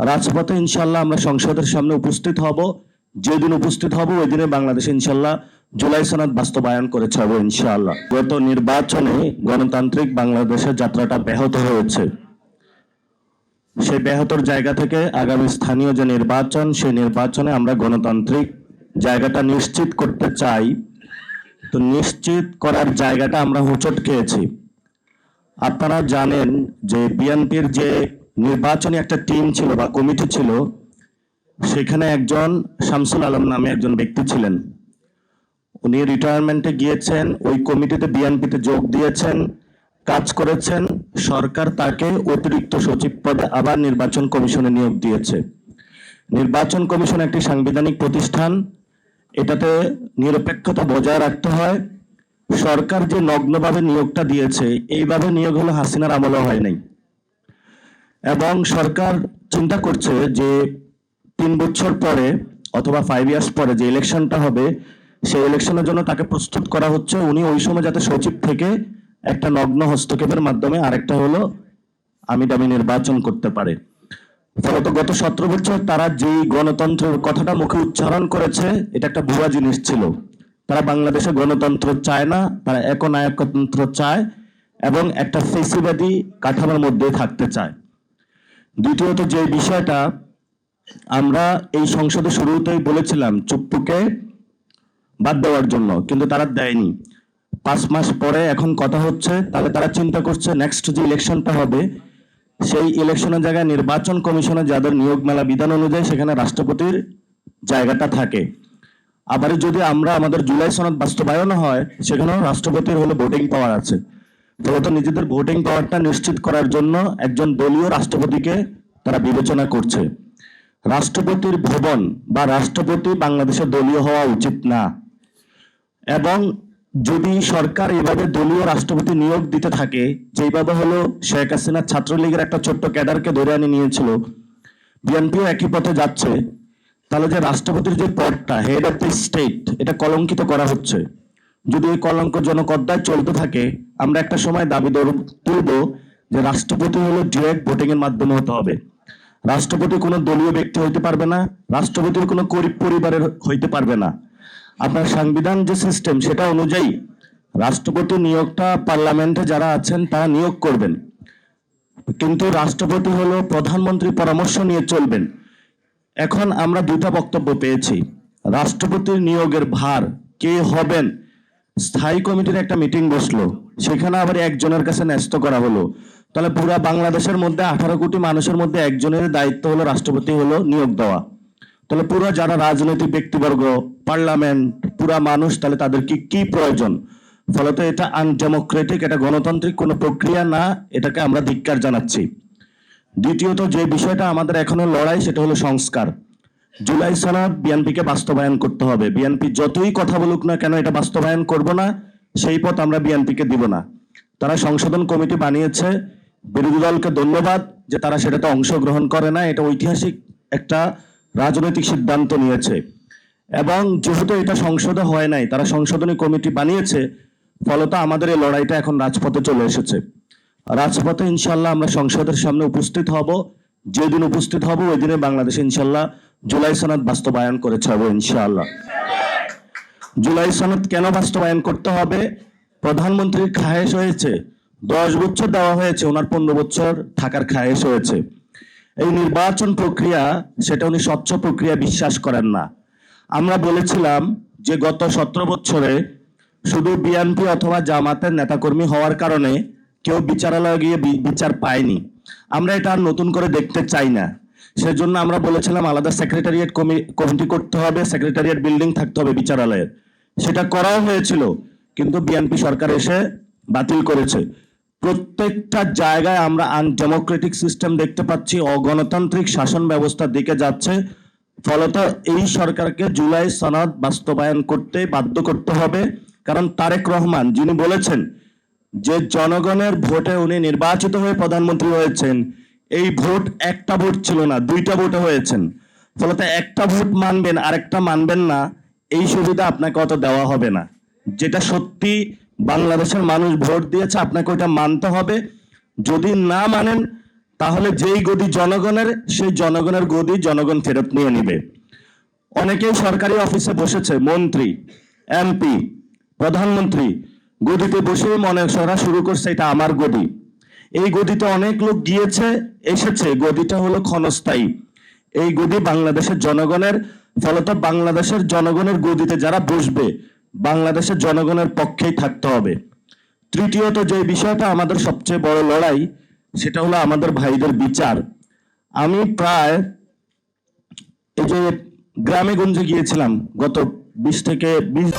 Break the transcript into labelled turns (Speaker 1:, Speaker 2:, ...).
Speaker 1: রাজপথে ইনশাল্লাহ আমরা সংসদের সামনে উপস্থিত হব। যেদিন উপস্থিত হব ওই দিনে বাংলাদেশে ইনশাল্লাহ জুলাই সনদ বাস্তবায়ন করে ছাড়বো ইনশাআল্লাহ। গত নির্বাচনে গণতান্ত্রিক বাংলাদেশের যাত্রাটা ব্যাহত হয়েছে। সেই ব্যাহতর জায়গা থেকে আগামী স্থানীয় যে নির্বাচন, সেই নির্বাচনে আমরা গণতান্ত্রিক জায়গাটা নিশ্চিত করতে চাই। তো নিশ্চিত করার জায়গাটা আমরা হোঁচট খেয়েছি। আপনারা জানেন যে বিএনপির যে নির্বাচনী একটা টিম ছিল বা কমিটি ছিল, সেখানে একজন শামসুল আলম নামে একজন ব্যক্তি ছিলেন। উনি রিটায়ারমেন্টে গিয়েছেন, ওই কমিটিতে বিএনপিতে যোগ দিয়েছেন, কাজ করেছেন। সরকার তাকে অতিরিক্ত সচিব পদে আবার নির্বাচন কমিশনে নিয়োগ দিয়েছে। নির্বাচন কমিশন একটি সাংবিধানিক প্রতিষ্ঠান, এটাতে নিরপেক্ষতা বজায় রাখতে হয়। সরকার যে নগ্নভাবে নিয়োগটা দিয়েছে, এইভাবে নিয়োগ হলো হাসিনার আমলও হয় নাই। এবং সরকার চিন্তা করছে যে 3 বছর পরে অথবা 5 ইয়ার্স পরে যে ইলেকশনটা হবে, সেই ইলেকশনের জন্য তাকে প্রস্তুত করা হচ্ছে। উনি ওই সময় যাতে সচিব থেকে একটা নগ্ন হস্তক্ষেপের মাধ্যমে আরেকটা হলো আমি দামি নির্বাচন করতে পারে। ফলত গত 17 বছর তারা যেই গণতন্ত্রের কথাটা মুখে উচ্চারণ করেছে, এটা একটা ভুয়া জিনিস ছিল। তারা বাংলাদেশে গণতন্ত্র চায় না, তারা একনায়কতন্ত্র চায় এবং একটা ফেসিবাদী কাঠামোর মধ্যে থাকতে চায়। দ্বিতীয়ত যে বিষয়টা আমরা এই সংসদে শুরুতেই বলেছিলাম চুপ্পুকে বাদ দেওয়ার জন্য, কিন্তু তারা দেয়নি। 5 মাস পরে এখন কথা হচ্ছে, তাহলে তারা চিন্তা করছে নেক্সট যে ইলেকশনটা হবে, সেই ইলেকশনের জায়গায় নির্বাচন কমিশনে যাদের নিয়োগ মেলা বিধান অনুযায়ী সেখানে রাষ্ট্রপতির জায়গাটা থাকে। আবার যদি আমরা আমাদের জুলাই সনদ বাস্তবায়ন হয়, সেখানেও রাষ্ট্রপতির হলো ভোটিং পাওয়ার আছে। ফলত নিজেদের ভোটিং পাওয়ারটা নিশ্চিত করার জন্য একজন দলীয় রাষ্ট্রপতিকে তারা বিবেচনা করছে। রাষ্ট্রপতির ভবন বা রাষ্ট্রপতি বাংলাদেশে দলীয় হওয়া উচিত না। এবং যদি সরকার এভাবে দলীয় রাষ্ট্রপতি নিয়োগ দিতে থাকে, যেভাবে হলো শেখ হাসিনা ছাত্রলীগের একটা ছোট্ট ক্যাডারকে ধরে আনি নিয়েছিল, বিএনপিও একই পথে যাচ্ছে, তাহলে যে রাষ্ট্রপতির যে পদটা হেড অফ দ্য স্টেট, এটা কলঙ্কিত করা হচ্ছে। যদি এই কলঙ্কজনক অধ্যায় চলতে থাকে, আমরা একটা সময় দাবি তুলব যে রাষ্ট্রপতি হলো ডিরেক্ট ভোটিং এর মাধ্যমে হতে হবে। রাষ্ট্রপতি কোনো দলীয় ব্যক্তি হইতে পারবে না, রাষ্ট্রপতির কোনো গরিব পরিবারের হইতে পারবে না। আপনার সংবিধান যে সিস্টেম, সেটা অনুযায়ী রাষ্ট্রপতি নিয়োগটা পার্লামেন্টে যারা আছেন তারা নিয়োগ করবেন, কিন্তু রাষ্ট্রপতি হলো প্রধানমন্ত্রীর পরামর্শ নিয়ে চলবেন। এখন আমরা দুটা বক্তব্য পেয়েছি। রাষ্ট্রপতির নিয়োগের ভার কে হবেন, স্থায়ী কমিটির একটা মিটিং বসলো, সেখানে আবার একজনের কাছে ন্যস্ত করা হলো। তাহলে পুরা বাংলাদেশের মধ্যে 18 কোটি মানুষের মধ্যে একজনের দায়িত্ব হলো রাষ্ট্রপতি হলো নিয়োগ দেওয়া। তাহলে পুরো যারা রাজনৈতিক ব্যক্তিবর্গ, পার্লামেন্ট, পুরা মানুষ, তাহলে তাদের কি প্রয়োজন? ফলত এটা আনডেমোক্রেটিক, এটা গণতান্ত্রিক কোনো প্রক্রিয়া না, এটাকে আমরা ধিক্কার জানাচ্ছি। দ্বিতীয়ত যে বিষয়টা আমাদের এখনো লড়াই, সেটা হলো সংস্কার। জুলাই সনদ বিএনপিকে বাস্তবায়ন করতে হবে। বিএনপি যতই কথা বলুক না কেন, এটা বাস্তবায়ন করব না, সেই পথ আমরা বিএনপিকে দিব না। তারা সংশোধন কমিটি বানিয়েছে, বিরোধী দলকে ধন্যবাদ যে তারা সেটাতে অংশগ্রহণ করে না। এটা ঐতিহাসিক একটা রাজনৈতিক সিদ্ধান্ত নিয়েছে। এবং যেহেতু এটা সংসদে হয় নাই, তারা সংশোধনী কমিটি বানিয়েছে, ফলত আমাদের এই লড়াইটা এখন রাজপথে চলে এসেছে। রাজপথে ইনশাল্লাহ আমরা সংসদের সামনে উপস্থিত হব। যেদিন উপস্থিত হব ওই দিনে বাংলাদেশে ইনশাল্লাহ জুলাই সনদ বাস্তবায়ন করে ছাড়বো ইনশাআল্লাহ। জুলাই সনদ কেন বাস্তবায়ন করতে হবে? প্রধানমন্ত্রীর খায়েশ হয়েছে, 10 বছর দেওয়া হয়েছে, ওনার 15 বছর থাকার খায়েশ হয়েছে। এই নির্বাচন প্রক্রিয়া, সেটা উনি স্বচ্ছ প্রক্রিয়া বিশ্বাস করেন না। আমরা বলেছিলাম যে গত 17 বছরে শুধু বিএনপি অথবা জামাতের নেতাকর্মী হওয়ার কারণে কেউ বিচারালয়ে গিয়ে বিচার পায়নি। আমরা এটা আর নতুন করে দেখতে চাই না। সেজন্য আমরা বলেছিলাম আলাদা সেক্রেটারিয়েট কমিটি করতে হবে, সেক্রেটারিয়েট বিল্ডিং থাকতে হবে বিচারালয়ের। সেটা করাও হয়েছিল, কিন্তু বিএনপি সরকার এসে বাতিল করেছে। প্রত্যেকটা জায়গায় আমরা আনডেমোক্রেটিক সিস্টেম দেখতে পাচ্ছি, অগণতান্ত্রিক শাসন ব্যবস্থার দিকে যাচ্ছে। ফলত এই সরকারকে জুলাই সনদ বাস্তবায়ন করতে বাধ্য করতে হবে। কারণ তারেক রহমান যিনি বলেছেন যে জনগণের ভোটে উনি নির্বাচিত হয়ে প্রধানমন্ত্রী হয়েছেন, এই ভোট একটা ভোট ছিল না, 2টা ভোটে হয়েছেন। ফলত একটা ভোট মানবেন আরেকটা মানবেন না, এই সুবিধা আপনাকে অত দেওয়া হবে না। যেটা সত্যি বাংলাদেশের মানুষ ভোট দিয়েছে, আপনাকে ওইটা মানতে হবে। যদি না মানেন, তাহলে যেই গদি জনগণের, সেই জনগণের গদি জনগণ ফেরত নিয়ে নিবে। অনেকেই সরকারি অফিসে বসেছে, মন্ত্রী, এমপি, প্রধানমন্ত্রী গদিতে বসে মনে করা শুরু করছে এটা আমার গদি। এই গদিতে অনেক লোক গিয়েছে এসেছে, গদিটা হলো ক্ষণস্থায়ী। এই গদি বাংলাদেশের জনগণের, ফলত বাংলাদেশের জনগণের গদিতে যারা বসবে বাংলাদেশের জনগণের পক্ষেই থাকতে হবে। তৃতীয়ত যে বিষয়টা আমাদের সবচেয়ে বড় লড়াই, সেটা হলো আমাদের ভাইদের বিচার। আমি প্রায় এই যে গ্রামে গঞ্জে গিয়েছিলাম গত 20 থেকে 20